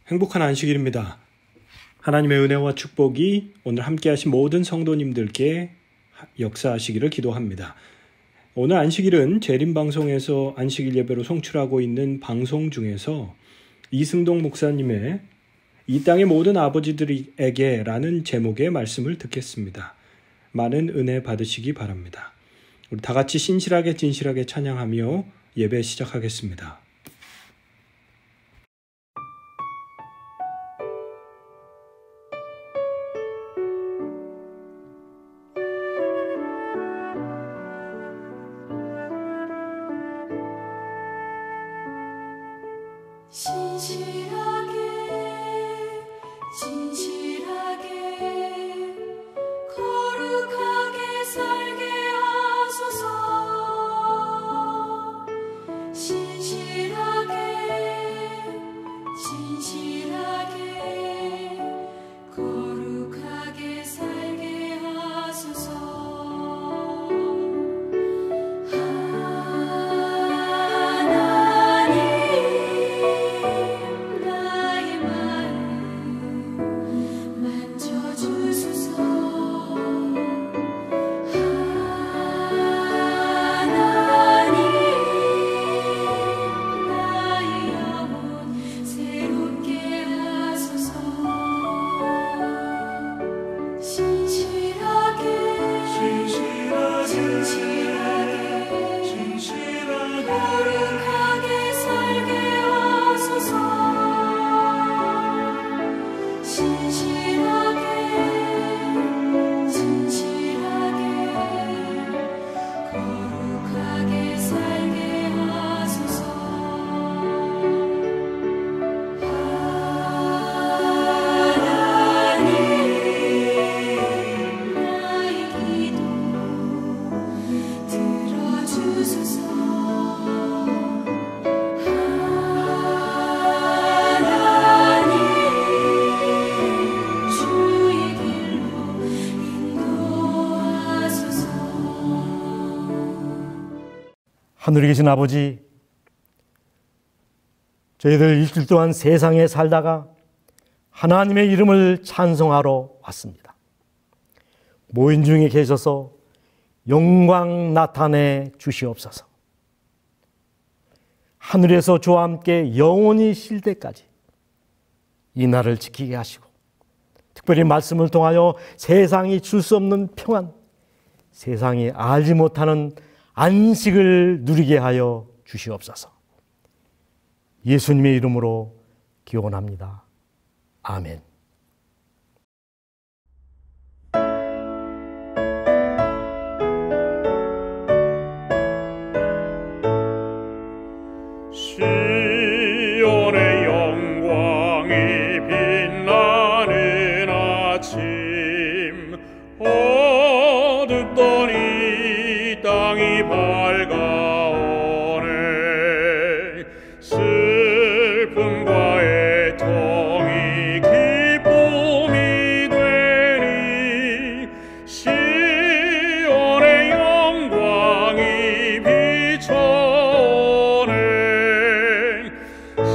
행복한 안식일입니다. 하나님의 은혜와 축복이 오늘 함께하신 모든 성도님들께 역사하시기를 기도합니다. 오늘 안식일은 재림방송에서 안식일 예배로 송출하고 있는 방송 중에서 이승동 목사님의 이 땅의 모든 아버지들에게 라는 제목의 말씀을 듣겠습니다. 많은 은혜 받으시기 바랍니다. 우리 다 같이 신실하게 진실하게 찬양하며 예배 시작하겠습니다. 하늘에 계신 아버지, 저희들 일주일 동안 세상에 살다가 하나님의 이름을 찬송하러 왔습니다. 모인 중에 계셔서 영광 나타내 주시옵소서. 하늘에서 저와 함께 영원히 쉴 때까지 이 날을 지키게 하시고, 특별히 말씀을 통하여 세상이 줄 수 없는 평안, 세상이 알지 못하는 안식을 누리게 하여 주시옵소서. 예수님의 이름으로 기원합니다. 아멘. 시온의 영광이 빛나는 아침, 어둡던 이 땅이 밝아오네. 슬픔과 애통이 기쁨이 되니, 시온의 영광이 비춰오네.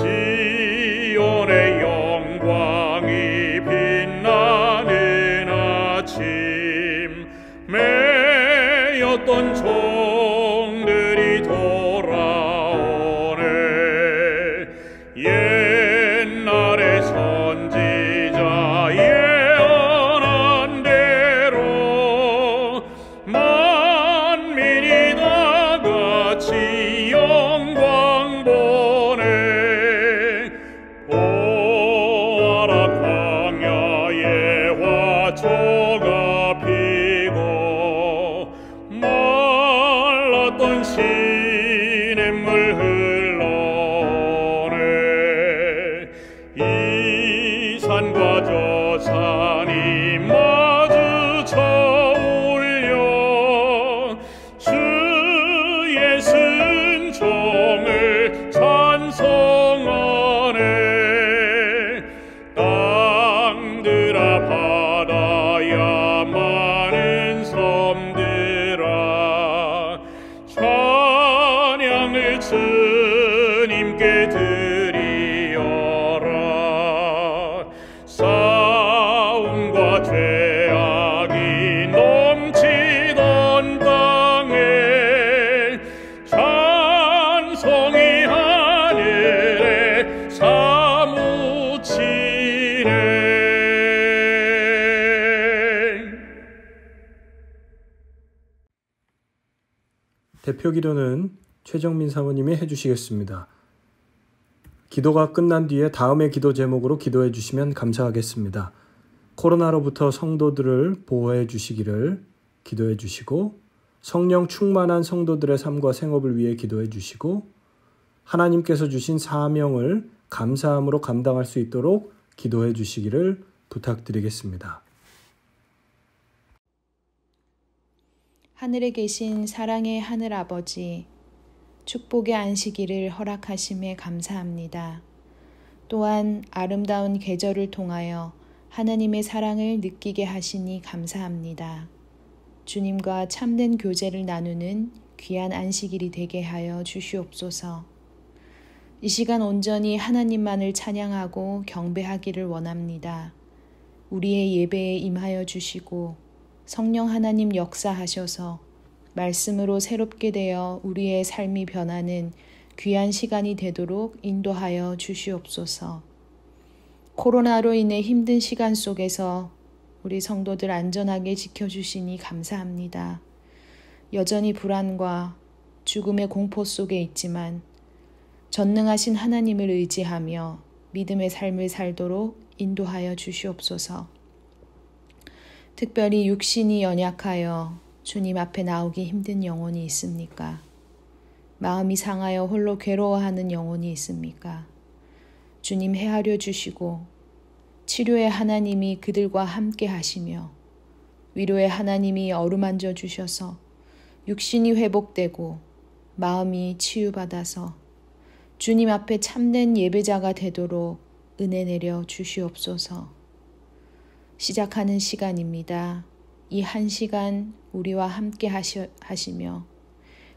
시온의 영광이 빛나는 아침, 매였던 종들이 돌아오네. 옛날의 선지자 예언한 대로 만민이 다 같이 영광 보네. 보아라, 광야에 화초가 피고 말랐던 시냇물 흘러오네. 이 산과 저 산이 마주쳐 울려 주의 순종을 찬송하네. 땅들아, 바다야, 많은 섬들아, 찬양을 주님께 드리어라. 대표 기도는 최정민 사모님이 해주시겠습니다. 기도가 끝난 뒤에 다음의 기도 제목으로 기도해 주시면 감사하겠습니다. 코로나로부터 성도들을 보호해 주시기를 기도해 주시고, 성령 충만한 성도들의 삶과 생업을 위해 기도해 주시고, 하나님께서 주신 사명을 감사함으로 감당할 수 있도록 기도해 주시기를 부탁드리겠습니다. 하늘에 계신 사랑의 하늘아버지, 축복의 안식일을 허락하심에 감사합니다. 또한 아름다운 계절을 통하여 하나님의 사랑을 느끼게 하시니 감사합니다. 주님과 참된 교제를 나누는 귀한 안식일이 되게 하여 주시옵소서. 이 시간 온전히 하나님만을 찬양하고 경배하기를 원합니다. 우리의 예배에 임하여 주시고 성령 하나님 역사하셔서 말씀으로 새롭게 되어 우리의 삶이 변하는 귀한 시간이 되도록 인도하여 주시옵소서. 코로나로 인해 힘든 시간 속에서 우리 성도들 안전하게 지켜주시니 감사합니다. 여전히 불안과 죽음의 공포 속에 있지만 전능하신 하나님을 의지하며 믿음의 삶을 살도록 인도하여 주시옵소서. 특별히 육신이 연약하여 주님 앞에 나오기 힘든 영혼이 있습니까? 마음이 상하여 홀로 괴로워하는 영혼이 있습니까? 주님 헤아려 주시고 치료의 하나님이 그들과 함께 하시며 위로의 하나님이 어루만져 주셔서 육신이 회복되고 마음이 치유받아서 주님 앞에 참된 예배자가 되도록 은혜 내려 주시옵소서. 시작하는 시간입니다. 이 한 시간 우리와 함께 하시며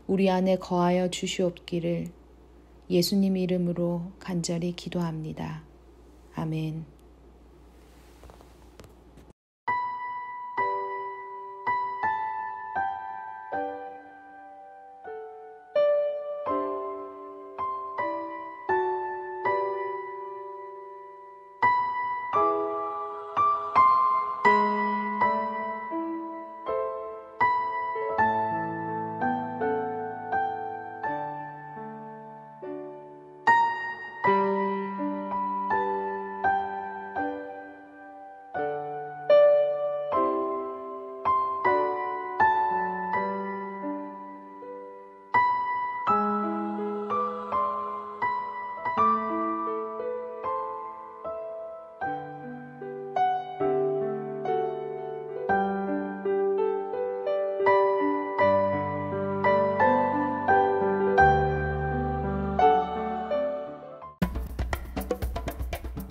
우리 안에 거하여 주시옵기를 예수님 이름으로 간절히 기도합니다. 아멘.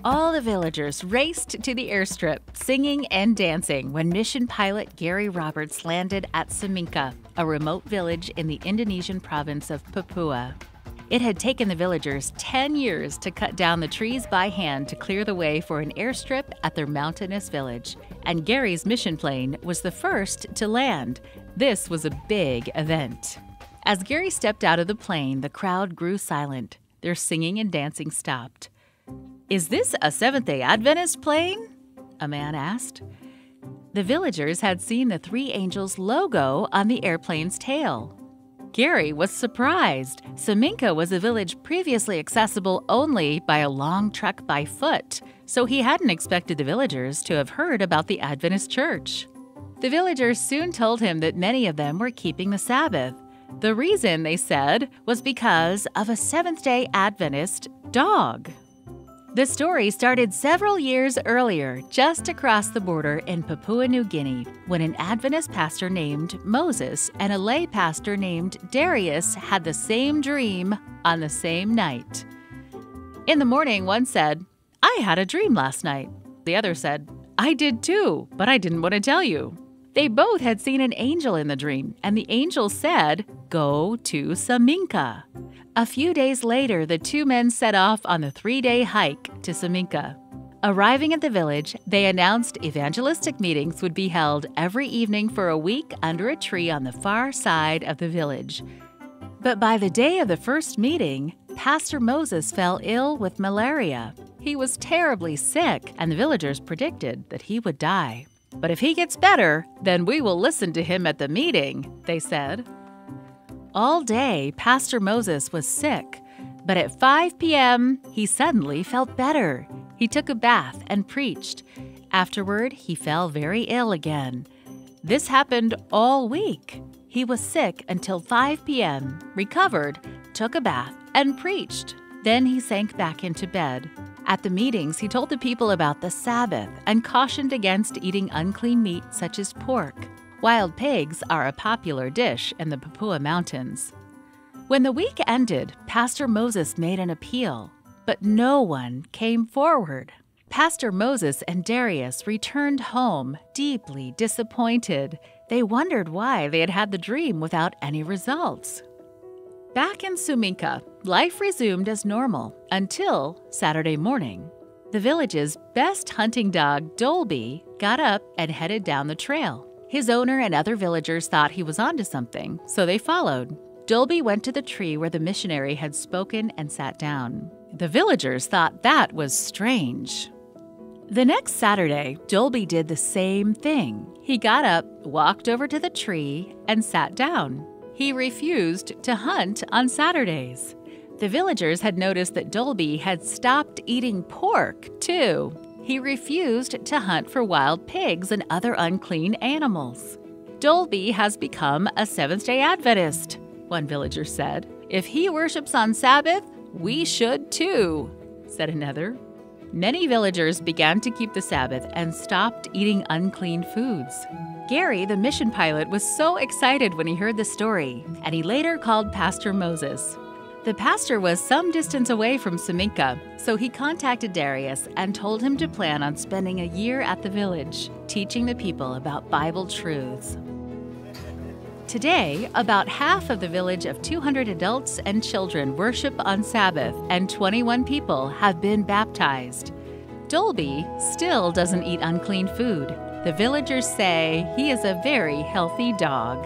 All the villagers raced to the airstrip, singing and dancing, when mission pilot Gary Roberts landed at Saminka, a remote village in the Indonesian province of Papua. It had taken the villagers 10 years to cut down the trees by hand to clear the way for an airstrip at their mountainous village, and Gary's mission plane was the first to land. This was a big event. As Gary stepped out of the plane, the crowd grew silent. Their singing and dancing stopped. "Is this a Seventh-day Adventist plane?" a man asked. The villagers had seen the three angels logo on the airplane's tail. Gary was surprised. Saminka was a village previously accessible only by a long trek by foot, so he hadn't expected the villagers to have heard about the Adventist church. The villagers soon told him that many of them were keeping the Sabbath. The reason, they said, was because of a Seventh-day Adventist dog. The story started several years earlier, just across the border in Papua New Guinea, when an Adventist pastor named Moses and a lay pastor named Darius had the same dream on the same night. In the morning, one said, "I had a dream last night." The other said, "I did too, but I didn't want to tell you." They both had seen an angel in the dream, and the angel said, "Go to Saminka." A few days later, the two men set off on the 3-day hike to Saminka. Arriving at the village, they announced evangelistic meetings would be held every evening for a week under a tree on the far side of the village. But by the day of the first meeting, Pastor Moses fell ill with malaria. He was terribly sick, and the villagers predicted that he would die. "But if he gets better, then we will listen to him at the meeting," they said. All day, Pastor Moses was sick, but at 5 p.m., he suddenly felt better. He took a bath and preached. Afterward, he fell very ill again. This happened all week. He was sick until 5 p.m., recovered, took a bath, and preached. Then he sank back into bed. At the meetings, he told the people about the Sabbath and cautioned against eating unclean meat such as pork. Wild pigs are a popular dish in the Papua Mountains. When the week ended, Pastor Moses made an appeal, but no one came forward. Pastor Moses and Darius returned home deeply disappointed. They wondered why they had had the dream without any results. Back in Suminka, life resumed as normal until Saturday morning. The village's best hunting dog, Dolby, got up and headed down the trail. His owner and other villagers thought he was onto something, so they followed. Dolby went to the tree where the missionary had spoken and sat down. The villagers thought that was strange. The next Saturday, Dolby did the same thing. He got up, walked over to the tree, and sat down. He refused to hunt on Saturdays. The villagers had noticed that Dolby had stopped eating pork, too. He refused to hunt for wild pigs and other unclean animals. Dolby has become a Seventh-day Adventist, one villager said. If he worships on Sabbath, we should too, said another. Many villagers began to keep the Sabbath and stopped eating unclean foods. Gary, the mission pilot, was so excited when he heard the story, and he later called Pastor Moses. The pastor was some distance away from Suminka, so he contacted Darius and told him to plan on spending a year at the village, teaching the people about Bible truths. Today, about half of the village of 200 adults and children worship on Sabbath, and 21 people have been baptized. Dolby still doesn't eat unclean food. The villagers say he is a very healthy dog.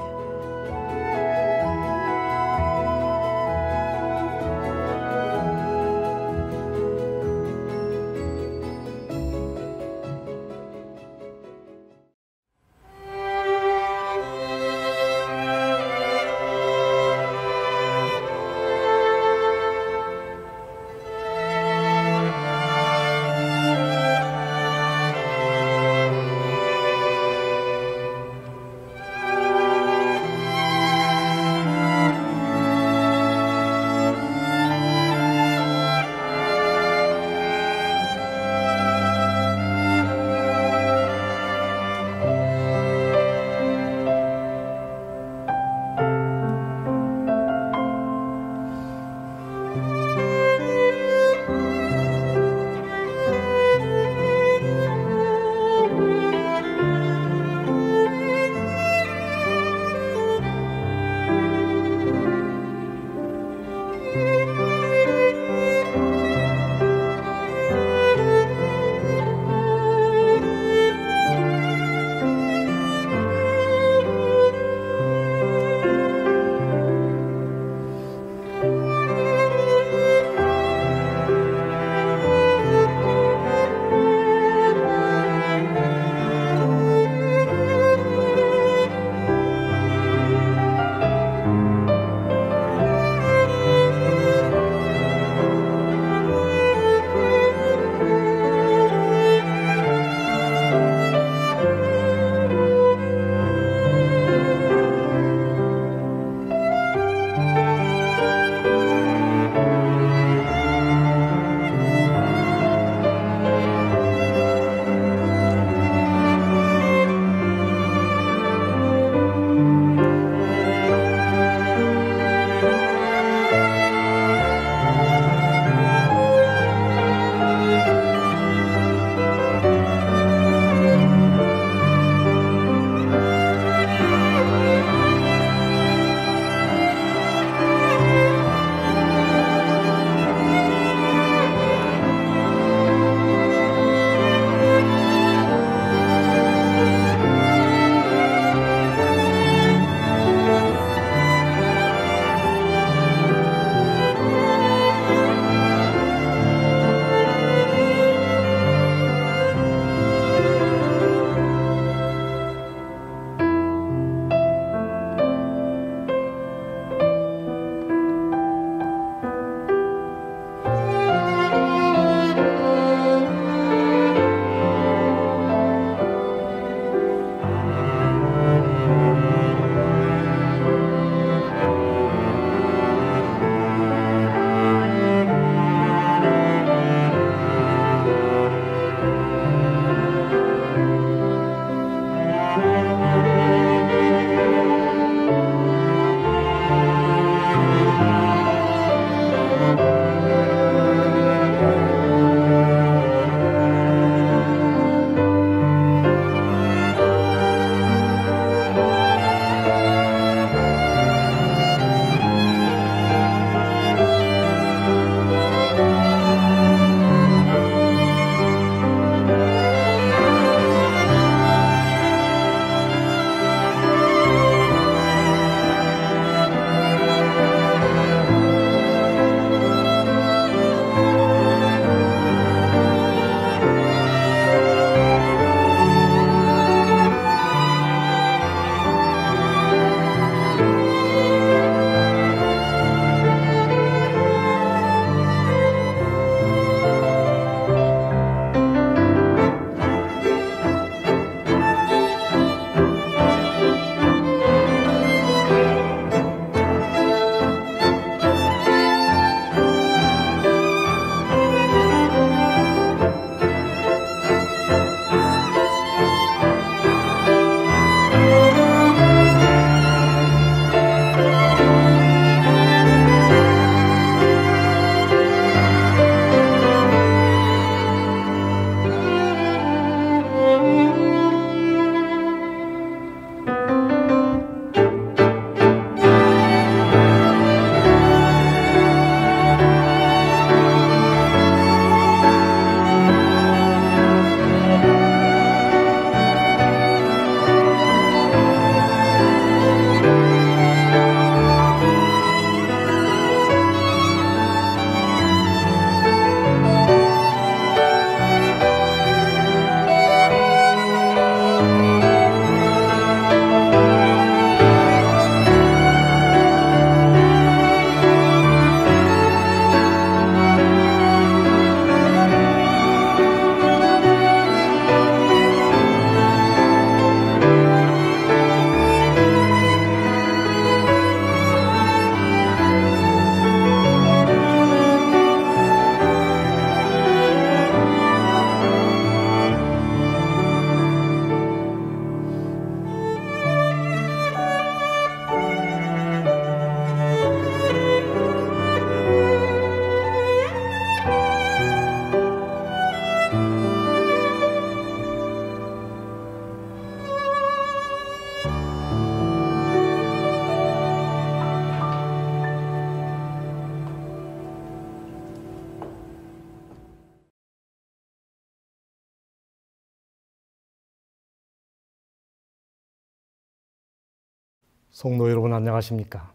성도 여러분 안녕하십니까?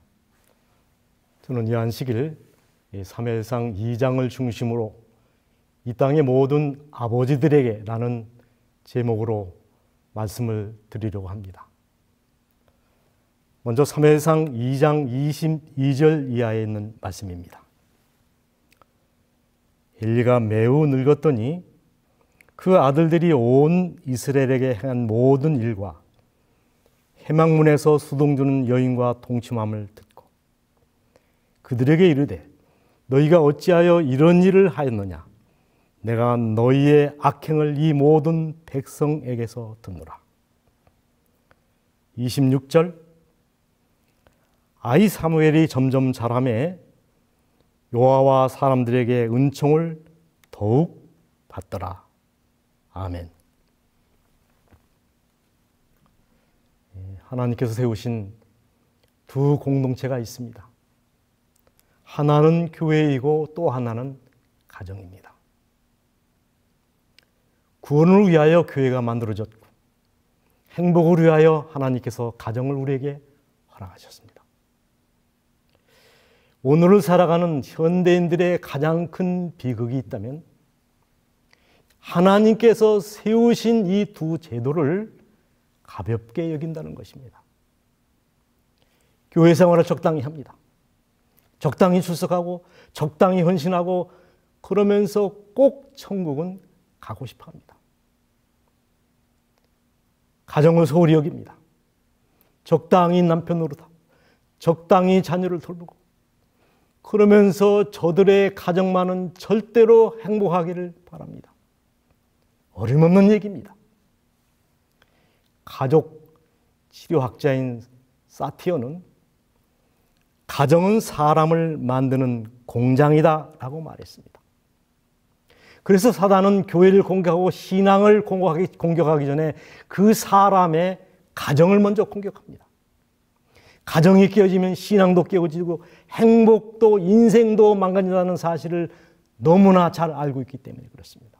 저는 이 안식일 사무엘상 2장을 중심으로 이 땅의 모든 아버지들에게 라는 제목으로 말씀을 드리려고 합니다. 먼저 사무엘상 2장 22절 이하에 있는 말씀입니다. 엘리가 매우 늙었더니 그 아들들이 온 이스라엘에게 행한 모든 일과 해망문에서 수동주는 여인과 동침함을 듣고 그들에게 이르되 너희가 어찌하여 이런 일을 하였느냐? 내가 너희의 악행을 이 모든 백성에게서 듣노라. 26절 아이 사무엘이 점점 자라매 여호와와 사람들에게 은총을 더욱 받더라. 아멘. 하나님께서 세우신 두 공동체가 있습니다. 하나는 교회이고 또 하나는 가정입니다. 구원을 위하여 교회가 만들어졌고 행복을 위하여 하나님께서 가정을 우리에게 허락하셨습니다. 오늘을 살아가는 현대인들의 가장 큰 비극이 있다면 하나님께서 세우신 이 두 제도를 가볍게 여긴다는 것입니다. 교회 생활을 적당히 합니다. 적당히 출석하고 적당히 헌신하고 그러면서 꼭 천국은 가고 싶어 합니다. 가정을 소홀히 여깁니다. 적당히 남편 노릇하고 적당히 자녀를 돌보고 그러면서 저들의 가정만은 절대로 행복하기를 바랍니다. 어림없는 얘기입니다. 가족 치료학자인 사티어는 가정은 사람을 만드는 공장이다 라고 말했습니다. 그래서 사단은 교회를 공격하고 신앙을 공격하기 전에 그 사람의 가정을 먼저 공격합니다. 가정이 깨어지면 신앙도 깨어지고 행복도 인생도 망가진다는 사실을 너무나 잘 알고 있기 때문에 그렇습니다.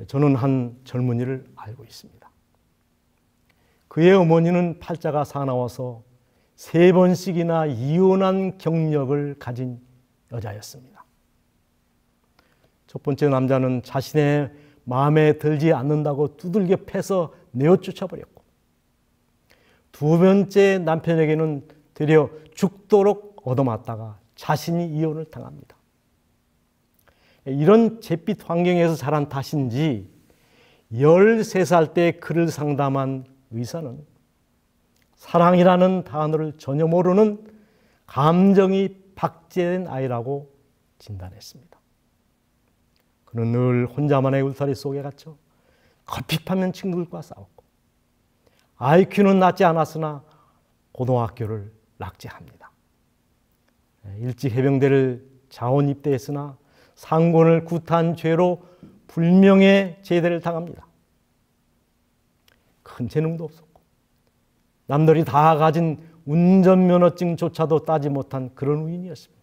저는 한 젊은이를 알고 있습니다. 그의 어머니는 팔자가 사나워서 3번씩이나 이혼한 경력을 가진 여자였습니다. 첫 번째 남자는 자신의 마음에 들지 않는다고 두들겨 패서 내어 쫓아버렸고 두 번째 남편에게는 되려 죽도록 얻어맞다가 자신이 이혼을 당합니다. 이런 잿빛 환경에서 자란 탓인지 13살 때 그를 상담한 의사는 사랑이라는 단어를 전혀 모르는 감정이 박제된 아이라고 진단했습니다. 그는 늘 혼자만의 울타리 속에 갇혀 커피파면 친구들과 싸웠고 IQ는 낮지 않았으나 고등학교를 낙제합니다. 일찍 해병대를 자원 입대했으나 상권을 구탄 죄로 불명예 제대를 당합니다. 큰 재능도 없었고 남들이 다 가진 운전면허증조차도 따지 못한 그런 우인이었습니다.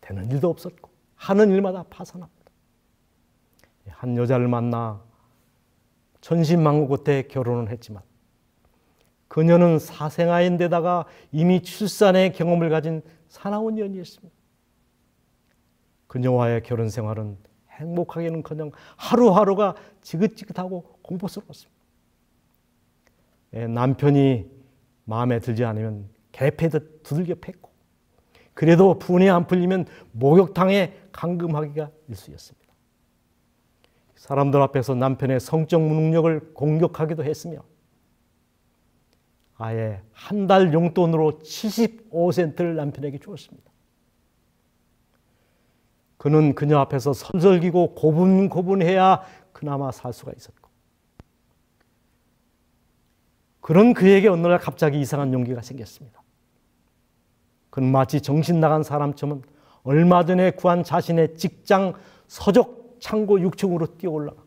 되는 일도 없었고 하는 일마다 파산합니다. 한 여자를 만나 천신만고 끝에 결혼을 했지만 그녀는 사생아인데다가 이미 출산의 경험을 가진 사나운 여인이었습니다. 그녀와의 결혼 생활은 행복하기는커녕 하루하루가 지긋지긋하고 공포스러웠습니다. 남편이 마음에 들지 않으면 개패듯 두들겨 팼고 그래도 분이 안 풀리면 목욕탕에 감금하기가 일쑤였습니다. 사람들 앞에서 남편의 성적 무능력을 공격하기도 했으며 아예 한 달 용돈으로 75센트를 남편에게 주었습니다. 그는 그녀 앞에서 설설기고 고분고분해야 그나마 살 수가 있었고 그런 그에게 어느 날 갑자기 이상한 용기가 생겼습니다. 그는 마치 정신 나간 사람처럼 얼마 전에 구한 자신의 직장 서적 창고 6층으로 뛰어올라가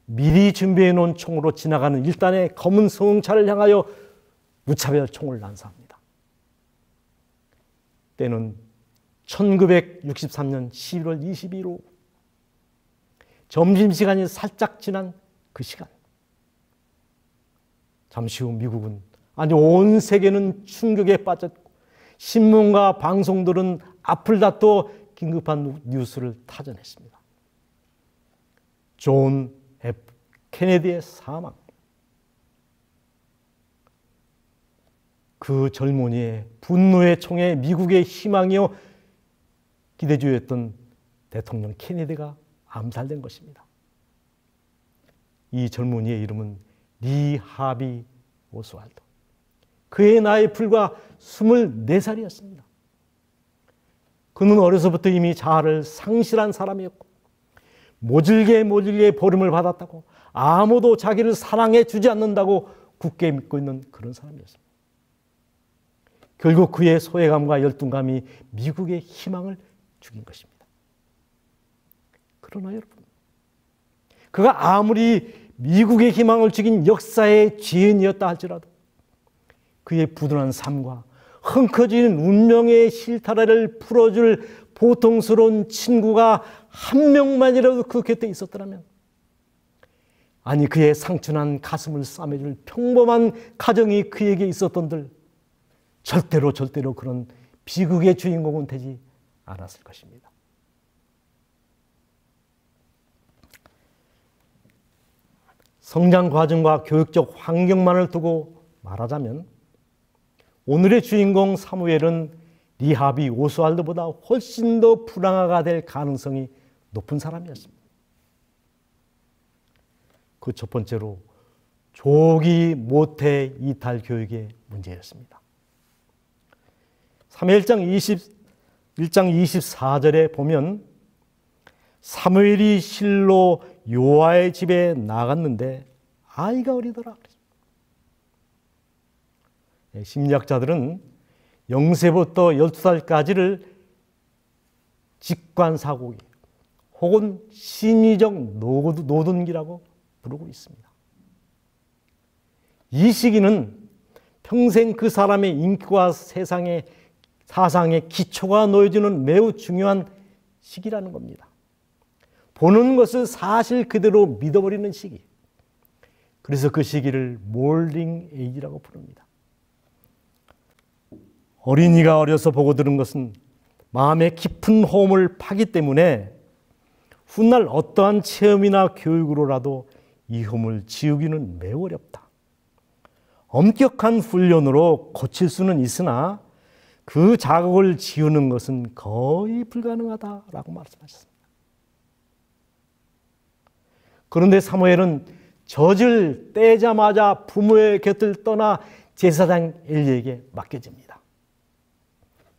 미리 준비해 놓은 총으로 지나가는 일단의 검은 소형차를 향하여 무차별 총을 난사합니다. 때는 1963년 11월 22일 오후 점심시간이 살짝 지난 그 시간 잠시 후 미국은, 아니 온 세계는 충격에 빠졌고 신문과 방송들은 앞을 닫고 긴급한 뉴스를 타전했습니다. 존 F. 케네디의 사망. 그 젊은이의 분노의 총에 미국의 희망이요 기대주였던 대통령 케네디가 암살된 것입니다. 이 젊은이의 이름은 리 하비 오스왈드. 그의 나이 불과 24살이었습니다. 그는 어려서부터 이미 자아를 상실한 사람이었고 모질게 보름을 받았다고, 아무도 자기를 사랑해 주지 않는다고 굳게 믿고 있는 그런 사람이었습니다. 결국 그의 소외감과 열등감이 미국의 희망을 죽인 것입니다. 그러나 여러분, 그가 아무리 미국의 희망을 죽인 역사의 죄인이었다 할지라도 그의 부단한 삶과 헝클어진 운명의 실타래를 풀어줄 보통스러운 친구가 한 명만이라도 그 곁에 있었더라면, 아니 그의 상처난 가슴을 싸매줄 평범한 가정이 그에게 있었던들 절대로 그런 비극의 주인공은 되지 않았을 것입니다. 성장 과정과 교육적 환경만을 두고 말하자면 오늘의 주인공 사무엘은 리하비 오스왈드보다 훨씬 더 불황아가 될 가능성이 높은 사람이었습니다. 그 첫 번째로 조기 모태 이탈 교육의 문제였습니다. 사무엘상 1장 24절에 보면 사무엘이 실로 요아의 집에 나갔는데 아이가 어리더라. 심리학자들은 0세부터 12살까지를 직관사고기 혹은 심리적 노둔기라고 부르고 있습니다. 이 시기는 평생 그 사람의 인격과 사상의 기초가 놓여지는 매우 중요한 시기라는 겁니다. 보는 것을 사실 그대로 믿어버리는 시기. 그래서 그 시기를 몰딩 에이지라고 부릅니다. 어린이가 어려서 보고 들은 것은 마음에 깊은 호흡을 파기 때문에 훗날 어떠한 체험이나 교육으로라도 이 흠을 지우기는 매우 어렵다. 엄격한 훈련으로 고칠 수는 있으나 그 자극을 지우는 것은 거의 불가능하다라고 말씀하셨습니다. 그런데 사무엘은 젖을 떼자마자 부모의 곁을 떠나 제사장 엘리에게 맡겨집니다.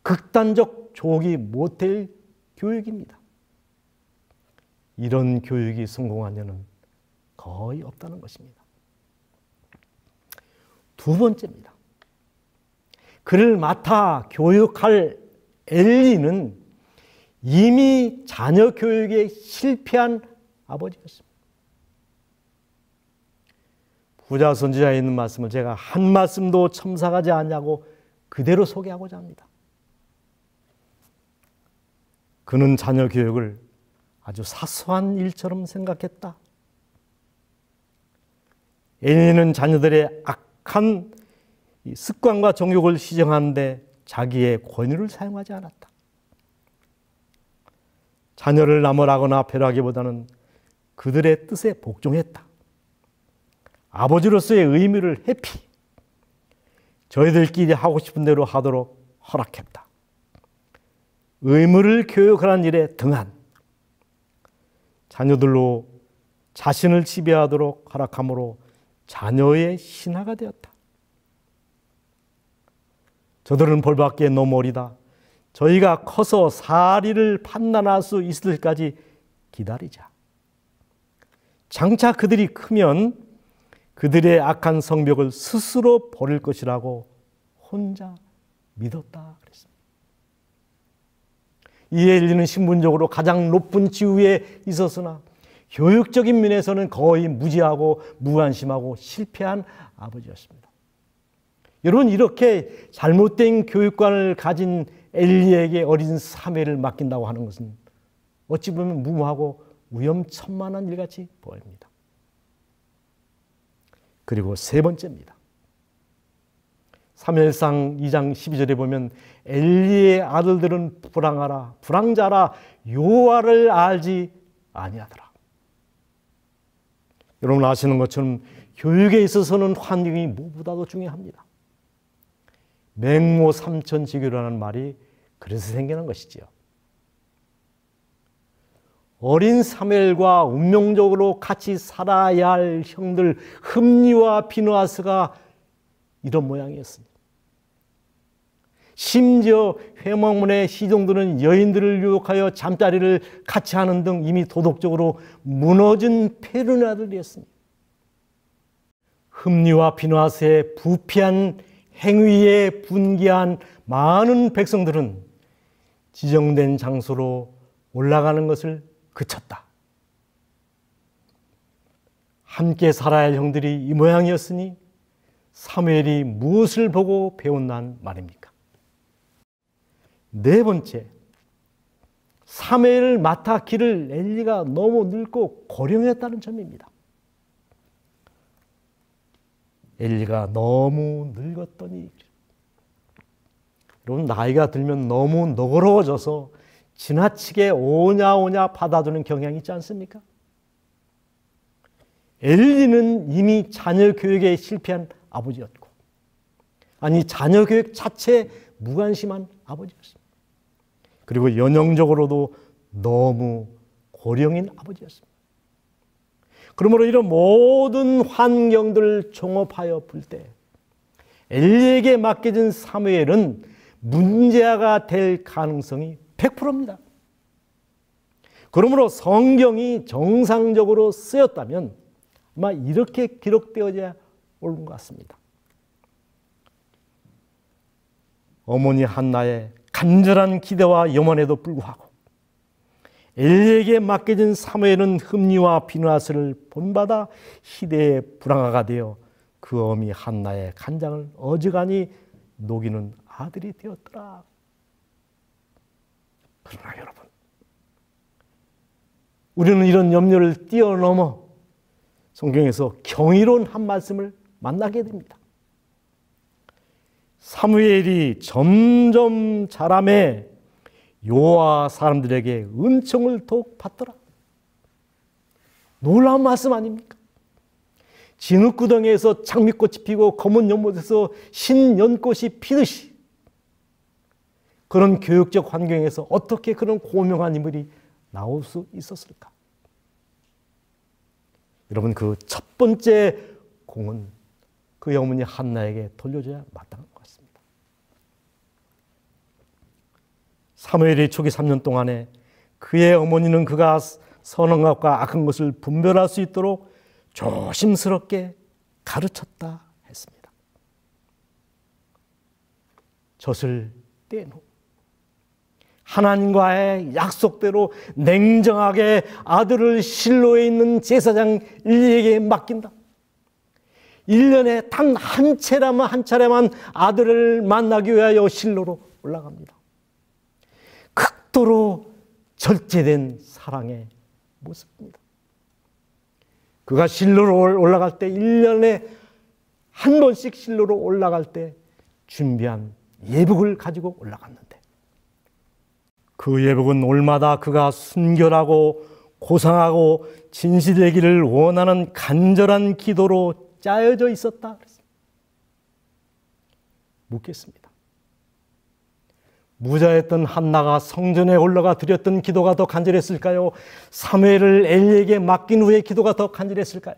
극단적 조기 모태 교육입니다. 이런 교육이 성공한 예는 거의 없다는 것입니다. 두 번째입니다. 그를 맡아 교육할 엘리는 이미 자녀 교육에 실패한 아버지였습니다. 부자 선지자에 있는 말씀을 제가 한 말씀도 첨삭하지 않냐고 그대로 소개하고자 합니다. 그는 자녀 교육을 아주 사소한 일처럼 생각했다. 엘리는 자녀들의 악한 습관과 정욕을 시정하는데 자기의 권위를 사용하지 않았다. 자녀를 나무라거나 배려하기보다는 그들의 뜻에 복종했다. 아버지로서의 의무를 회피, 저희들끼리 하고 싶은 대로 하도록 허락했다. 의무를 교육하는 일에 등한, 자녀들로 자신을 지배하도록 허락함으로 자녀의 신하가 되었다. 저들은 벌받기에 너무 어리다. 저희가 커서 사리를 판단할 수 있을 때까지 기다리자. 장차 그들이 크면 그들의 악한 성벽을 스스로 버릴 것이라고 혼자 믿었다 그랬습니다. 이 엘리는 신분적으로 가장 높은 지위에 있었으나 교육적인 면에서는 거의 무지하고 무관심하고 실패한 아버지였습니다. 여러분, 이렇게 잘못된 교육관을 가진 엘리에게 어린 사무엘을 맡긴다고 하는 것은 어찌 보면 무모하고 위험천만한 일같이 보입니다. 그리고 세 번째입니다. 사무엘상 2장 12절에 보면 엘리의 아들들은 불황하라 불황자라 여호와를 알지 아니하더라. 여러분 아시는 것처럼 교육에 있어서는 환경이 무엇보다도 중요합니다. 맹모 삼천지교라는 말이 그래서 생기는 것이지요. 어린 사무엘과 운명적으로 같이 살아야 할 형들 흠니와 비느하스가 이런 모양이었습니다. 심지어 회막문의 시종들은 여인들을 유혹하여 잠자리를 같이 하는 등 이미 도덕적으로 무너진 페르네 아들이었습니다. 흠니와 비느하스의 부패한 행위에 분개한 많은 백성들은 지정된 장소로 올라가는 것을 그쳤다. 함께 살아야 할 형들이 이 모양이었으니 사무엘이 무엇을 보고 배웠단 말입니까? 네 번째, 사무엘을 맡아 기를 엘리가 너무 늙고 고령했다는 점입니다. 엘리가 너무 늙었더니, 여러분 나이가 들면 너무 너그러워져서 지나치게 오냐오냐 받아두는 경향이 있지 않습니까? 엘리는 이미 자녀 교육에 실패한 아버지였고, 아니 자녀 교육 자체에 무관심한 아버지였습니다. 그리고 연영적으로도 너무 고령인 아버지였습니다. 그러므로 이런 모든 환경들을 종합하여 볼 때 엘리에게 맡겨진 사무엘은 문제아가 될 가능성이 100%입니다. 그러므로 성경이 정상적으로 쓰였다면 아마 이렇게 기록되어야 옳은 것 같습니다. 어머니 한나의 간절한 기대와 염원에도 불구하고 엘리에게 맡겨진 사무엘은 흠니와 비느하스를 본받아 시대의 불황아가 되어 그 어미 한나의 간장을 어지간히 녹이는 아들이 되었더라. 그러나 여러분, 우리는 이런 염려를 뛰어넘어 성경에서 경이로운 한 말씀을 만나게 됩니다. 사무엘이 점점 자라매 여호와 사람들에게 은총을 더욱 받더라. 놀라운 말씀 아닙니까? 진흙구덩이에서 장미꽃이 피고 검은 연못에서 신연꽃이 피듯이 그런 교육적 환경에서 어떻게 그런 고명한 인물이 나올 수 있었을까? 여러분, 그 첫 번째 공은 그 어머니 한나에게 돌려줘야 마땅한 것 같습니다. 사무엘의 초기 3년 동안에 그의 어머니는 그가 선한 것과 악한 것을 분별할 수 있도록 조심스럽게 가르쳤다 했습니다. 젖을 뗀 후 하나님과의 약속대로 냉정하게 아들을 실로에 있는 제사장 엘리에게 맡긴다. 1년에 단 한 차례만 아들을 만나기 위하여 실로로 올라갑니다. 극도로 절제된 사랑의 모습입니다. 그가 실로로 올라갈 때 1년에 한 번씩 실로로 올라갈 때 준비한 예복을 가지고 올라갔는데 그 예복은 올마다 그가 순결하고 고상하고 진실되기를 원하는 간절한 기도로 짜여져 있었다. 묻겠습니다. 무자였던 한나가 성전에 올라가 드렸던 기도가 더 간절했을까요? 사무엘을 엘리에게 맡긴 후의 기도가 더 간절했을까요?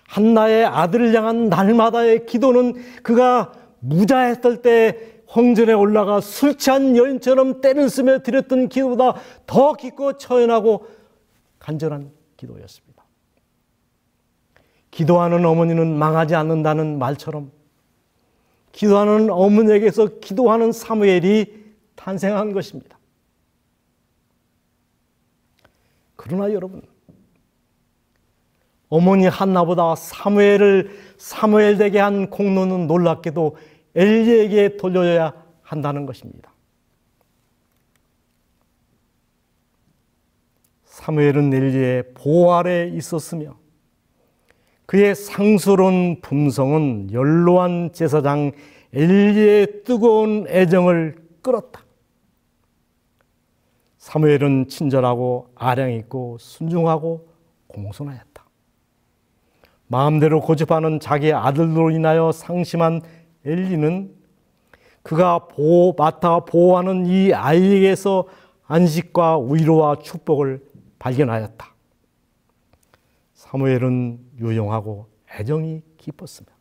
한나의 아들을 향한 날마다의 기도는 그가 무자했을 때 성전에 올라가 술 취한 여인처럼 때를 쓰며 드렸던 기도보다 더 깊고 처연하고 간절한 기도였습니다. 기도하는 어머니는 망하지 않는다는 말처럼 기도하는 어머니에게서 기도하는 사무엘이 탄생한 것입니다. 그러나 여러분, 어머니 한나보다 사무엘 되게 한 공로는 놀랍게도 엘리에게 돌려야 한다는 것입니다. 사무엘은 엘리의 보호 아래에 있었으며 그의 상스러운 품성은 연로한 제사장 엘리의 뜨거운 애정을 끌었다. 사무엘은 친절하고 아량 있고 순종하고 공손하였다. 마음대로 고집하는 자기 아들로 인하여 상심한 엘리는 그가 맡아 보호하는 이 아이에게서 안식과 위로와 축복을 발견하였다. 사무엘은 유용하고 애정이 깊었습니다.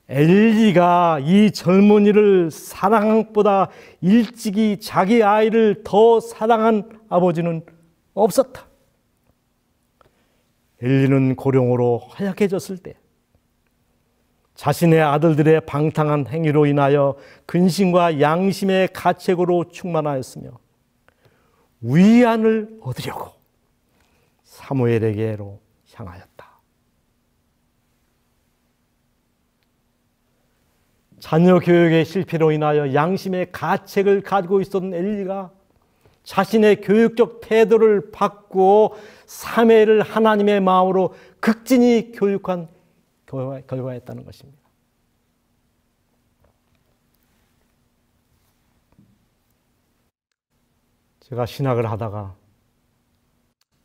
엘리가 이 젊은이를 사랑한 것보다 일찍이 자기 아이를 더 사랑한 아버지는 없었다. 엘리는 고령으로 허약해졌을 때 자신의 아들들의 방탕한 행위로 인하여 근심과 양심의 가책으로 충만하였으며 위안을 얻으려고 사무엘에게로 향하였다. 자녀 교육의 실패로 인하여 양심의 가책을 가지고 있었던 엘리가 자신의 교육적 태도를 바꾸어 사무엘을 하나님의 마음으로 극진히 교육한 결과였다는 것입니다. 제가 신학을 하다가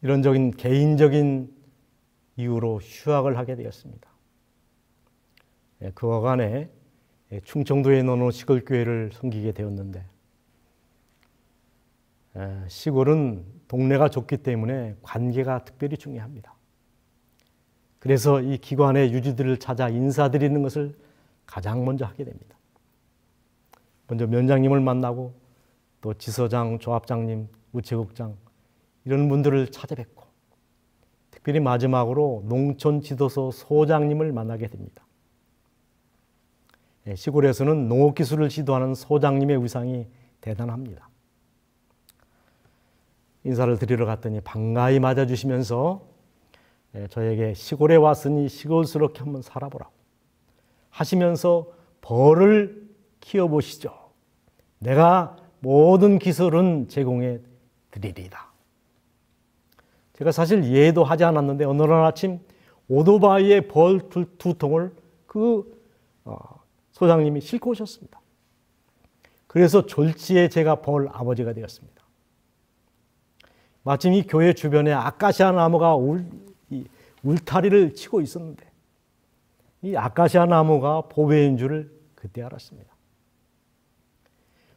이런적인 개인적인 이유로 휴학을 하게 되었습니다. 그 어간에 충청도에 있는 시골교회를 섬기게 되었는데 시골은 동네가 좁기 때문에 관계가 특별히 중요합니다. 그래서 이 기관의 유지들을 찾아 인사드리는 것을 가장 먼저 하게 됩니다. 먼저 면장님을 만나고 또 지서장, 조합장님, 우체국장 이런 분들을 찾아뵙고 특별히 마지막으로 농촌지도소 소장님을 만나게 됩니다. 시골에서는 농업기술을 지도하는 소장님의 위상이 대단합니다. 인사를 드리러 갔더니 반가이 맞아주시면서 저에게 시골에 왔으니 시골스럽게 한번 살아보라고 하시면서 벌을 키워보시죠. 내가 모든 기술은 제공해 드리리다. 제가 사실 이해도 하지 않았는데 어느 날 아침 오토바이에 벌 두 통을 소장님이 싣고 오셨습니다. 그래서 졸지에 제가 벌 아버지가 되었습니다. 마침 이 교회 주변에 아카시아 나무가 울타리를 치고 있었는데 이 아카시아 나무가 보배인 줄을 그때 알았습니다.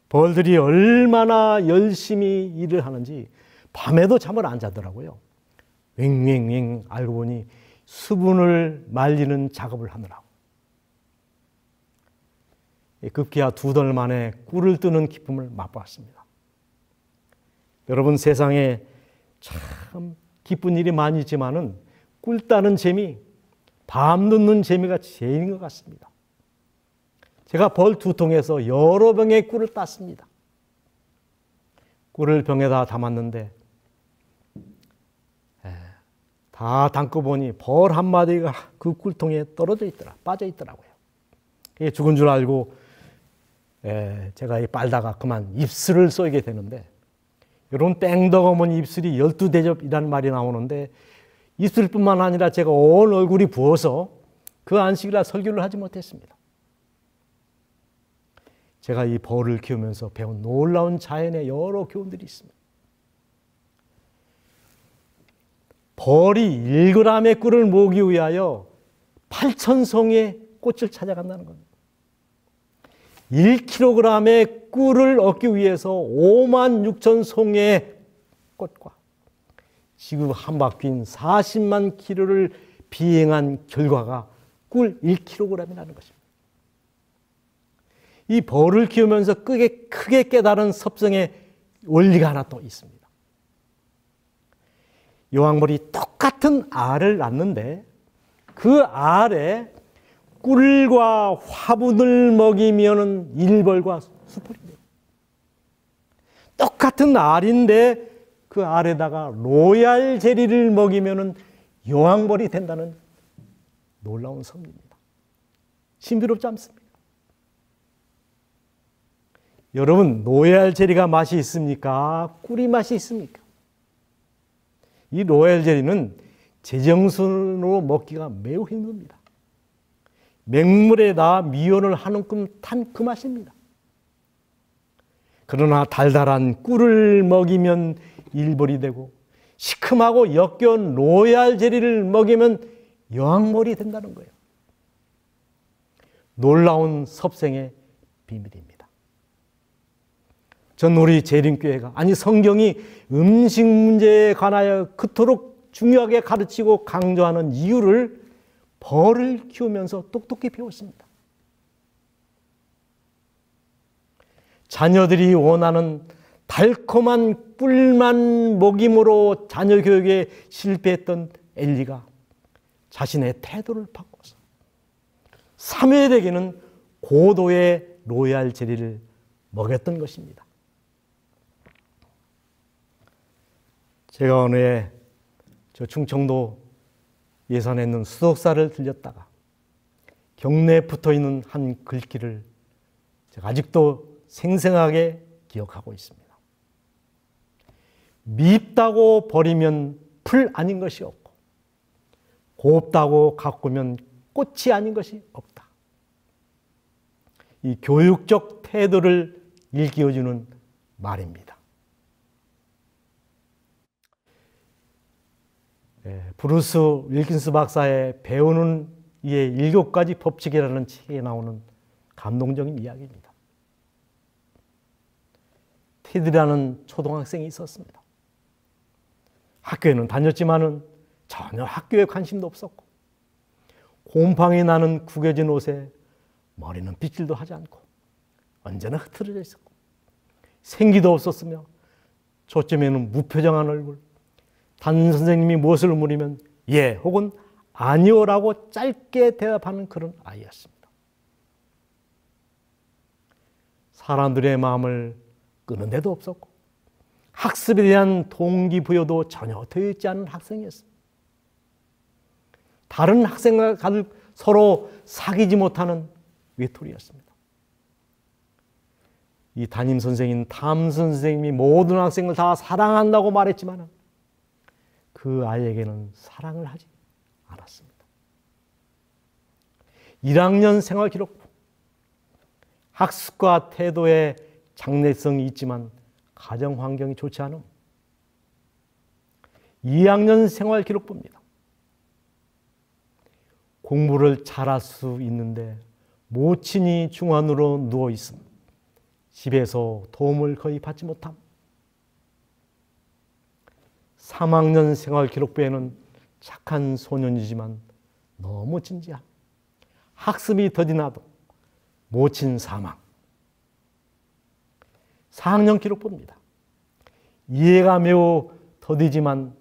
벌들이 얼마나 열심히 일을 하는지 밤에도 잠을 안 자더라고요. 왱왱왱 알고 보니 수분을 말리는 작업을 하느라고. 급기야 2달 만에 꿀을 뜨는 기쁨을 맛보았습니다. 여러분 세상에 참 기쁜 일이 많이 있지만은 꿀 따는 재미, 밤 늦는 재미가 제일인 것 같습니다. 제가 벌 2통에서 여러 병의 꿀을 땄습니다. 꿀을 병에다 담았는데 다 담고 보니 벌 한 마디가 그 꿀통에 빠져 있더라고요. 이게 죽은 줄 알고 제가 빨다가 그만 입술을 쏘게 되는데 여러분 뺑덕 어머니 입술이 12대접이라는 말이 나오는데 입술뿐만 아니라 제가 온 얼굴이 부어서 그 안식일날 설교를 하지 못했습니다. 제가 이 벌을 키우면서 배운 놀라운 자연의 여러 교훈들이 있습니다. 벌이 1g의 꿀을 모으기 위하여 8,000송이의 꽃을 찾아간다는 겁니다. 1kg의 꿀을 얻기 위해서 56,000송이의 꽃과 지구 한 바퀴인 40만 킬로를 비행한 결과가 꿀 1kg이라는 것입니다. 이 벌을 키우면서 크게 깨달은 섭성의 원리가 하나 또 있습니다. 여왕벌이 똑같은 알을 낳는데 그 알에 꿀과 화분을 먹이면은 일벌과 수풀이 돼요. 똑같은 알인데 그 알에다가 로얄 젤리를 먹이면은 여왕벌이 된다는 놀라운 섭리입니다. 신비롭지 않습니까? 여러분, 로얄 젤리가 맛이 있습니까? 꿀이 맛이 있습니까? 이 로얄 젤리는 제정신으로 먹기가 매우 힘듭니다. 맹물에다 미원을 한 움큼 탄 그 맛입니다. 그러나 달달한 꿀을 먹이면 일벌이 되고 시큼하고 역겨운 로얄 제리를 먹이면 여왕몰이 된다는 거예요. 놀라운 섭생의 비밀입니다. 전 우리 재림교회가, 아니 성경이 음식 문제에 관하여 그토록 중요하게 가르치고 강조하는 이유를 벌을 키우면서 똑똑히 배웠습니다. 자녀들이 원하는 달콤한 꿀만 먹임으로 자녀 교육에 실패했던 엘리가 자신의 태도를 바꿔서 사무엘에게는 고도의 로얄 제리를 먹였던 것입니다. 제가 어느 해 저 충청도 예산에 있는 수덕사를 들렸다가 경내에 붙어있는 한 글귀를 제가 아직도 생생하게 기억하고 있습니다. 밉다고 버리면 풀 아닌 것이 없고 곱다고 가꾸면 꽃이 아닌 것이 없다. 이 교육적 태도를 일깨워주는 말입니다. 브루스 윌킨스 박사의 배우는 이의 7가지 법칙이라는 책에 나오는 감동적인 이야기입니다. 테드라는 초등학생이 있었습니다. 학교에는 다녔지만은 전혀 학교에 관심도 없었고 곰팡이 나는 구겨진 옷에 머리는 빗질도 하지 않고 언제나 흐트러져 있었고 생기도 없었으며 초점에는 무표정한 얼굴, 담임 선생님이 무엇을 물으면 예 혹은 아니오라고 짧게 대답하는 그런 아이였습니다. 사람들의 마음을 끄는 데도 없었고 학습에 대한 동기부여도 전혀 되어 있지 않은 학생이었습니다. 다른 학생과 서로 사귀지 못하는 외톨이였습니다. 이 담임 선생님, 담 선생님이 모든 학생을 다 사랑한다고 말했지만 그 아이에게는 사랑을 하지 않았습니다. 1학년 생활기록부, 학습과 태도에 장래성이 있지만 가정 환경이 좋지 않음. 2학년 생활기록부입니다. 공부를 잘할 수 있는데 모친이 중환으로 누워있음. 집에서 도움을 거의 받지 못함. 3학년 생활기록부에는 착한 소년이지만 너무 진지함. 학습이 더디나도 모친 사망. 4학년 기록부입니다. 이해가 매우 더디지만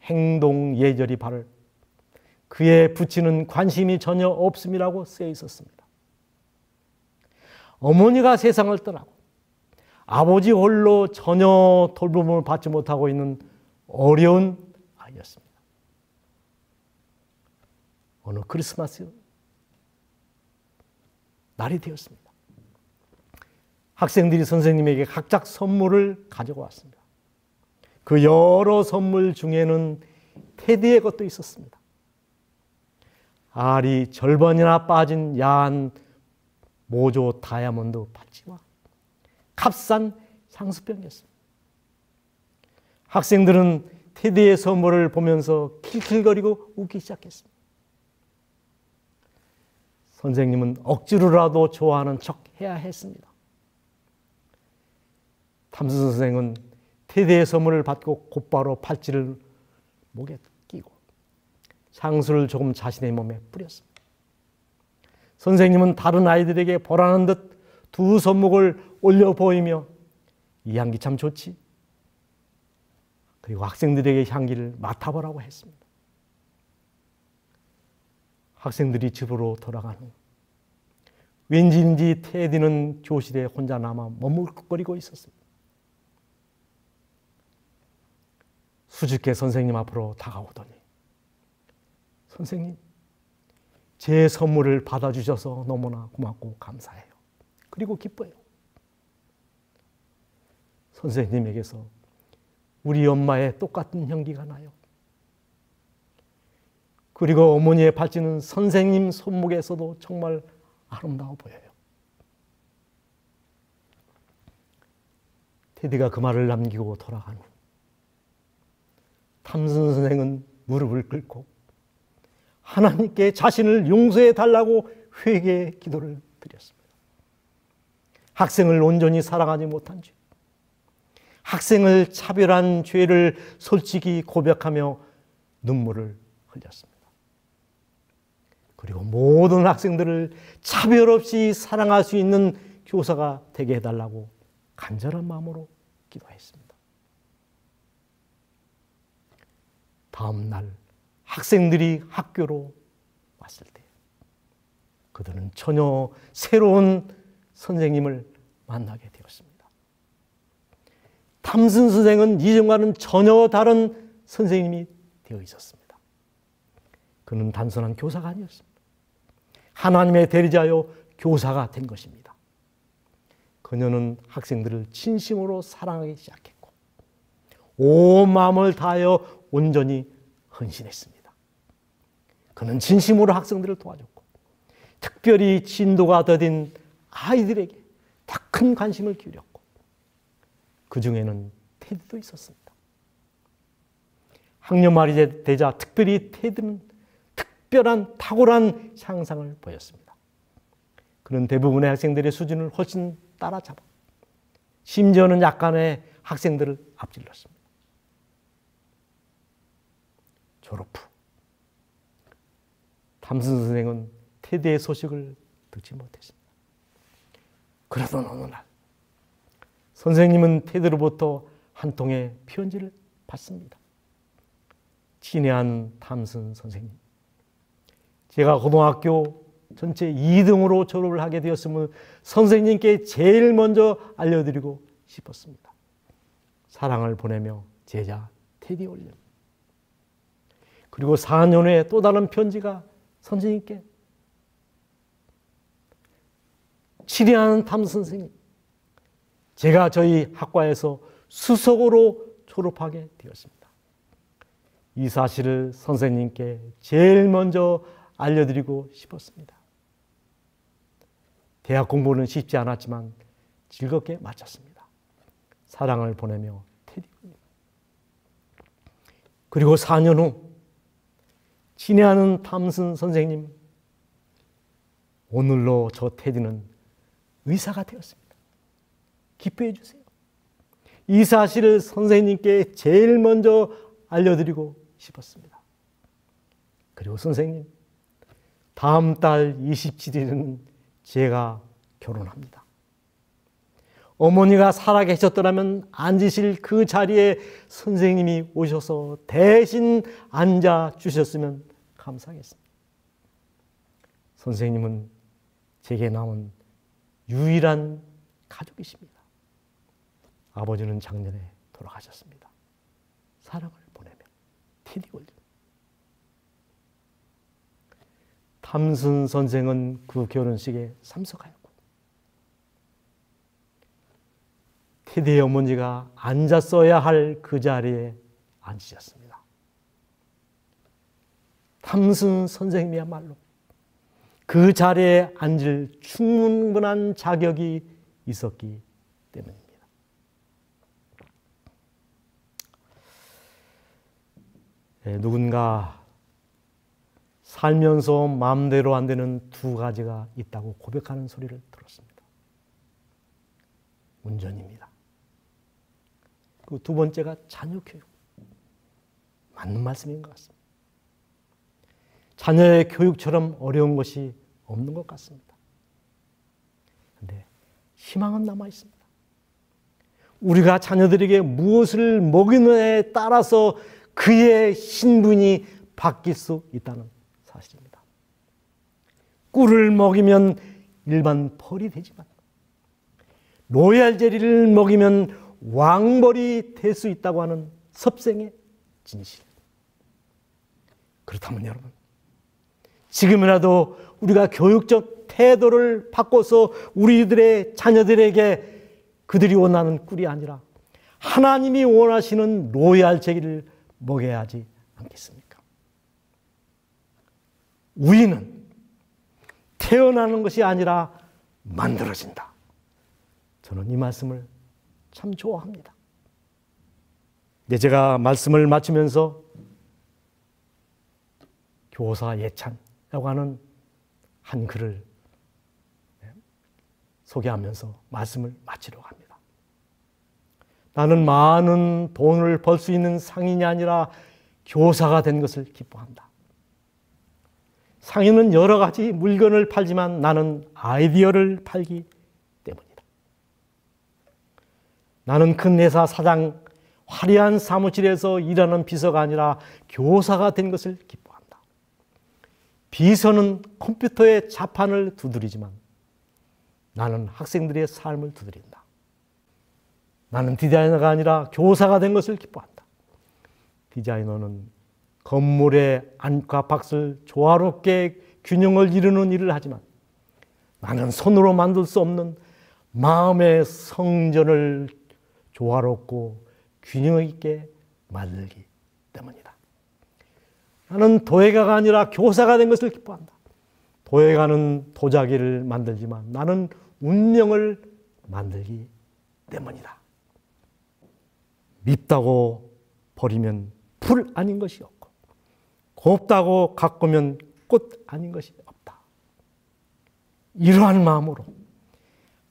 행동 예절이 바를 그에 붙이는 관심이 전혀 없음이라고 쓰여 있었습니다. 어머니가 세상을 떠나고 아버지 홀로 전혀 돌봄을 받지 못하고 있는 어려운 아이였습니다. 어느 크리스마스 날이 되었습니다. 학생들이 선생님에게 각자 선물을 가지고 왔습니다. 그 여러 선물 중에는 테디의 것도 있었습니다. 알이 절반이나 빠진 야한 모조 다이아몬드 팔찌와 값싼 향수병이었습니다. 학생들은 테디의 선물을 보면서 킬킬거리고 웃기 시작했습니다. 선생님은 억지로라도 좋아하는 척 해야 했습니다. 탐스 선생은 테디의 선물을 받고 곧바로 팔찌를 목에 끼고 향수를 조금 자신의 몸에 뿌렸습니다. 선생님은 다른 아이들에게 보라는 듯 두 손목을 올려 보이며 이 향기 참 좋지. 그리고 학생들에게 향기를 맡아보라고 했습니다. 학생들이 집으로 돌아간 후 왠지인지 테디는 교실에 혼자 남아 머뭇거리고 있었습니다. 수줍게 선생님 앞으로 다가오더니 선생님, 제 선물을 받아주셔서 너무나 고맙고 감사해요. 그리고 기뻐요. 선생님에게서 우리 엄마의 똑같은 향기가 나요. 그리고 어머니의 팔찌는 선생님 손목에서도 정말 아름다워 보여요. 테디가 그 말을 남기고 돌아간 후 탐슨 선생은 무릎을 꿇고 하나님께 자신을 용서해 달라고 회개의 기도를 드렸습니다. 학생을 온전히 사랑하지 못한 죄, 학생을 차별한 죄를 솔직히 고백하며 눈물을 흘렸습니다. 그리고 모든 학생들을 차별 없이 사랑할 수 있는 교사가 되게 해달라고 간절한 마음으로 기도했습니다. 다음 날 학생들이 학교로 왔을 때 그들은 전혀 새로운 선생님을 만나게 되었습니다. 탐슨 선생은 이전과는 전혀 다른 선생님이 되어 있었습니다. 그는 단순한 교사가 아니었습니다. 하나님의 대리자여 교사가 된 것입니다. 그녀는 학생들을 진심으로 사랑하기 시작했고 온 마음을 다하여 온전히 헌신했습니다. 그는 진심으로 학생들을 도와줬고 특별히 진도가 더딘 아이들에게 더 큰 관심을 기울였고 그 중에는 테디도 있었습니다. 학년 말이 되자 특별히 테디는 특별한 탁월한 향상을 보였습니다. 그는 대부분의 학생들의 수준을 훨씬 따라잡아 심지어는 약간의 학생들을 앞질렀습니다. 졸업 후 탐슨 선생은 테디의 소식을 듣지 못했습니다. 그러던 어느 날 선생님은 테디로부터 한 통의 편지를 받습니다. 친애한 탐슨 선생님, 제가 고등학교 전체 2등으로 졸업을 하게 되었음을 선생님께 제일 먼저 알려드리고 싶었습니다. 사랑을 보내며 제자 테디 올림. 그리고 4년 후에 또 다른 편지가 선생님께 친애하는 탐슨 선생님, 제가 저희 학과에서 수석으로 졸업하게 되었습니다. 이 사실을 선생님께 제일 먼저 알려드리고 싶었습니다. 대학 공부는 쉽지 않았지만 즐겁게 마쳤습니다. 사랑을 보내며 테디. 그리고 4년 후 친애하는 탐슨 선생님, 오늘로 저 테디는 의사가 되었습니다. 기뻐해 주세요. 이 사실을 선생님께 제일 먼저 알려드리고 싶었습니다. 그리고 선생님, 다음 달 27일에는 제가 결혼합니다. 어머니가 살아계셨더라면 앉으실 그 자리에 선생님이 오셔서 대신 앉아주셨으면 감사하겠습니다. 선생님은 제게 남은 유일한 가족이십니다. 아버지는 작년에 돌아가셨습니다. 사랑을 보내며 테디 올림. 탐슨 선생은 그 결혼식에 참석하였고 테디의 어머니가 앉았어야 할 그 자리에 앉으셨습니다. 탐슨 선생님이야말로 그 자리에 앉을 충분한 자격이 있었기 때문입니다. 누군가 살면서 마음대로 안 되는 두 가지가 있다고 고백하는 소리를 들었습니다. 운전입니다. 그 두 번째가 자녀 교육. 맞는 말씀인 것 같습니다. 자녀의 교육처럼 어려운 것이 없는 것 같습니다. 그런데 희망은 남아 있습니다. 우리가 자녀들에게 무엇을 먹이느냐에 따라서 그의 신분이 바뀔 수 있다는 사실입니다. 꿀을 먹이면 일반 벌이 되지만 로얄 젤리를 먹이면 왕벌이 될 수 있다고 하는 섭생의 진실. 그렇다면 여러분, 지금이라도 우리가 교육적 태도를 바꿔서 우리들의 자녀들에게 그들이 원하는 꿀이 아니라 하나님이 원하시는 로얄 젤리를 먹여야 하지 않겠습니까? 우리는 태어나는 것이 아니라 만들어진다. 저는 이 말씀을 참 좋아합니다. 제가 말씀을 마치면서 교사 예찬이라고 하는 한 글을 소개하면서 말씀을 마치려고 합니다. 나는 많은 돈을 벌 수 있는 상인이 아니라 교사가 된 것을 기뻐한다. 상인은 여러 가지 물건을 팔지만 나는 아이디어를 팔기 때문이다. 나는 큰 회사 사장, 화려한 사무실에서 일하는 비서가 아니라 교사가 된 것을 기뻐한다. 비서는 컴퓨터의 자판을 두드리지만 나는 학생들의 삶을 두드린다. 나는 디자이너가 아니라 교사가 된 것을 기뻐한다. 디자이너는 건물의 안과 밖을 조화롭게 균형을 이루는 일을 하지만 나는 손으로 만들 수 없는 마음의 성전을 조화롭고 균형 있게 만들기 때문이다. 나는 도예가가 아니라 교사가 된 것을 기뻐한다. 도예가는 도자기를 만들지만 나는 운명을 만들기 때문이다. 밉다고 버리면 풀 아닌 것이 없고 곱다고 가꾸면 꽃 아닌 것이 없다. 이러한 마음으로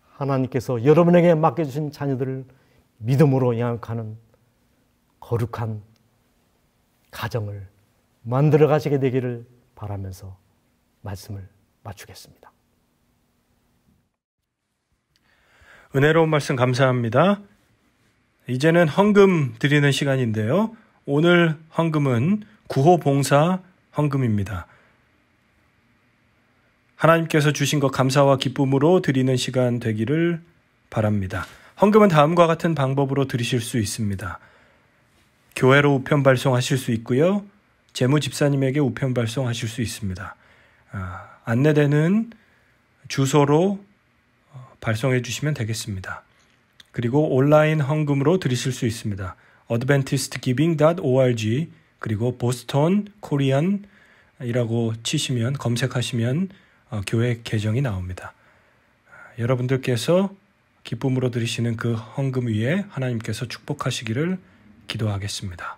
하나님께서 여러분에게 맡겨주신 자녀들을 믿음으로 양육하는 거룩한 가정을 만들어 가시게 되기를 바라면서 말씀을 마치겠습니다. 은혜로운 말씀 감사합니다. 이제는 헌금 드리는 시간인데요. 오늘 헌금은 구호봉사 헌금입니다. 하나님께서 주신 것 감사와 기쁨으로 드리는 시간 되기를 바랍니다. 헌금은 다음과 같은 방법으로 드리실 수 있습니다. 교회로 우편 발송하실 수 있고요. 재무집사님에게 우편 발송하실 수 있습니다. 안내되는 주소로 발송해 주시면 되겠습니다. 그리고 온라인 헌금으로 드리실 수 있습니다. adventistgiving.org 그리고 보스턴 코리안이라고 치시면 검색하시면 교회 계정이 나옵니다. 여러분들께서 기쁨으로 드리시는 그 헌금 위에 하나님께서 축복하시기를 기도하겠습니다.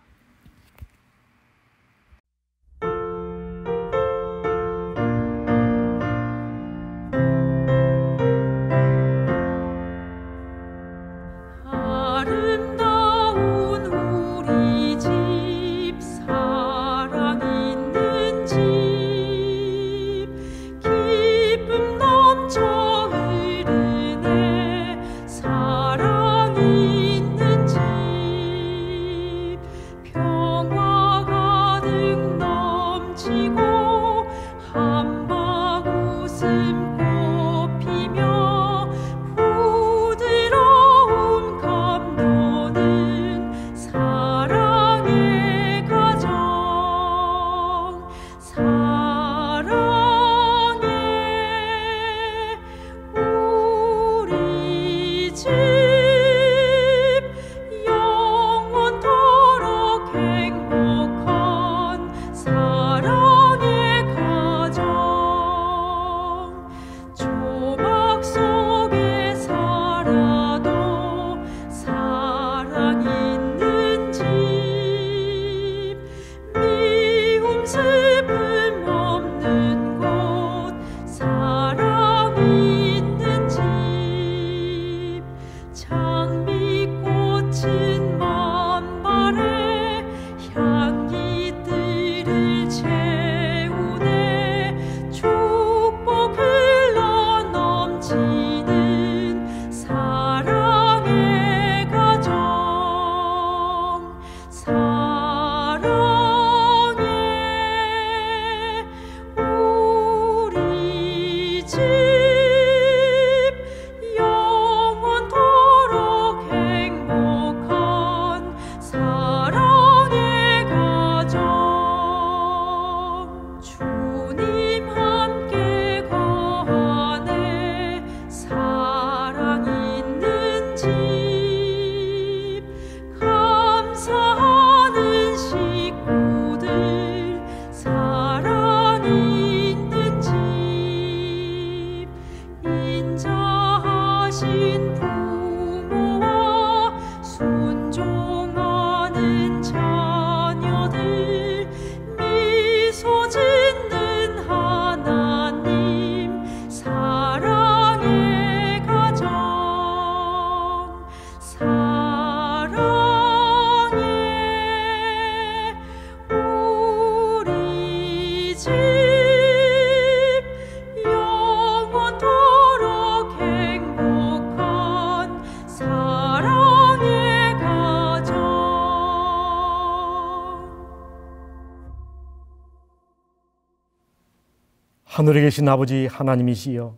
하늘에 계신 아버지 하나님이시여,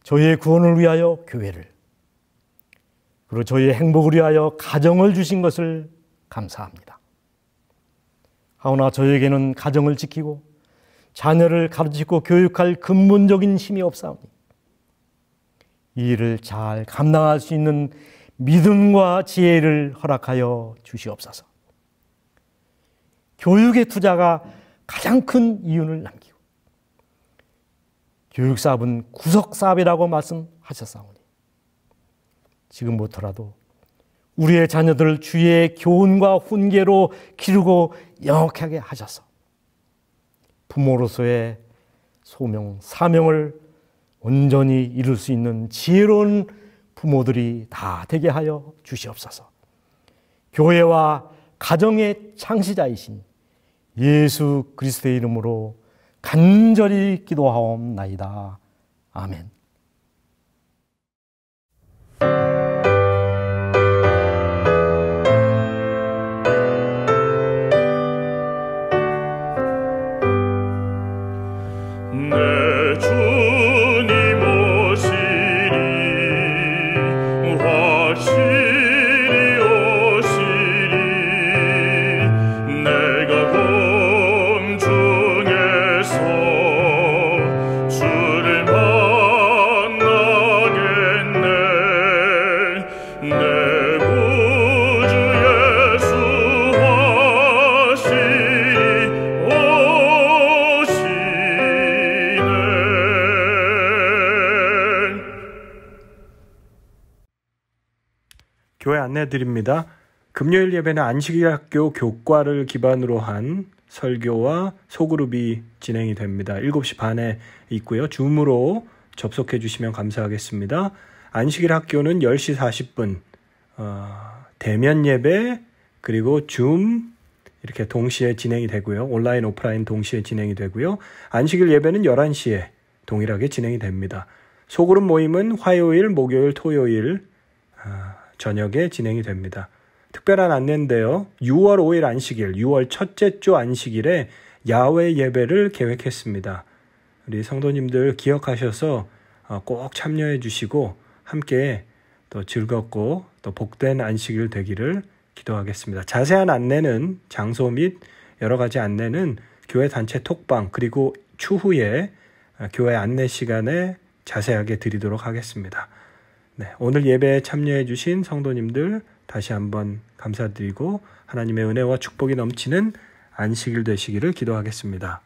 저희의 구원을 위하여 교회를, 그리고 저희의 행복을 위하여 가정을 주신 것을 감사합니다. 하오나 저에게는 가정을 지키고 자녀를 가르치고 교육할 근본적인 힘이 없사오니 이 일을 잘 감당할 수 있는 믿음과 지혜를 허락하여 주시옵소서. 교육의 투자가 가장 큰 이윤을 남기고 교육사업은 구석사업이라고 말씀하셨사오니 지금부터라도 우리의 자녀들을 주의 교훈과 훈계로 기르고 영역하게 하셔서 부모로서의 소명, 사명을 온전히 이룰 수 있는 지혜로운 부모들이 다 되게 하여 주시옵소서. 교회와 가정의 창시자이신 예수 그리스도의 이름으로 간절히 기도하옵나이다. 아멘. 내 주님 오시리 확실히 오시리 내가 공중에서 주를 만나겠네 내 구주 예수 교회 안내드립니다. 금요일 예배는 안식일학교 교과를 기반으로 한 설교와 소그룹이 진행이 됩니다. 7시 반에 있고요. 줌으로 접속해 주시면 감사하겠습니다. 안식일 학교는 10시 40분 대면 예배 그리고 줌 이렇게 동시에 진행이 되고요. 온라인 오프라인 동시에 진행이 되고요. 안식일 예배는 11시에 동일하게 진행이 됩니다. 소그룹 모임은 화요일, 목요일, 토요일 저녁에 진행이 됩니다. 특별한 안내인데요. 6월 5일 안식일, 6월 첫째 주 안식일에 야외 예배를 계획했습니다. 우리 성도님들 기억하셔서 꼭 참여해 주시고 함께 또 즐겁고 또 복된 안식일 되기를 기도하겠습니다. 자세한 안내는 장소 및 여러 가지 안내는 교회 단체 톡방 그리고 추후에 교회 안내 시간에 자세하게 드리도록 하겠습니다. 네, 오늘 예배에 참여해 주신 성도님들 다시 한번 감사드리고 하나님의 은혜와 축복이 넘치는 안식일 되시기를 기도하겠습니다.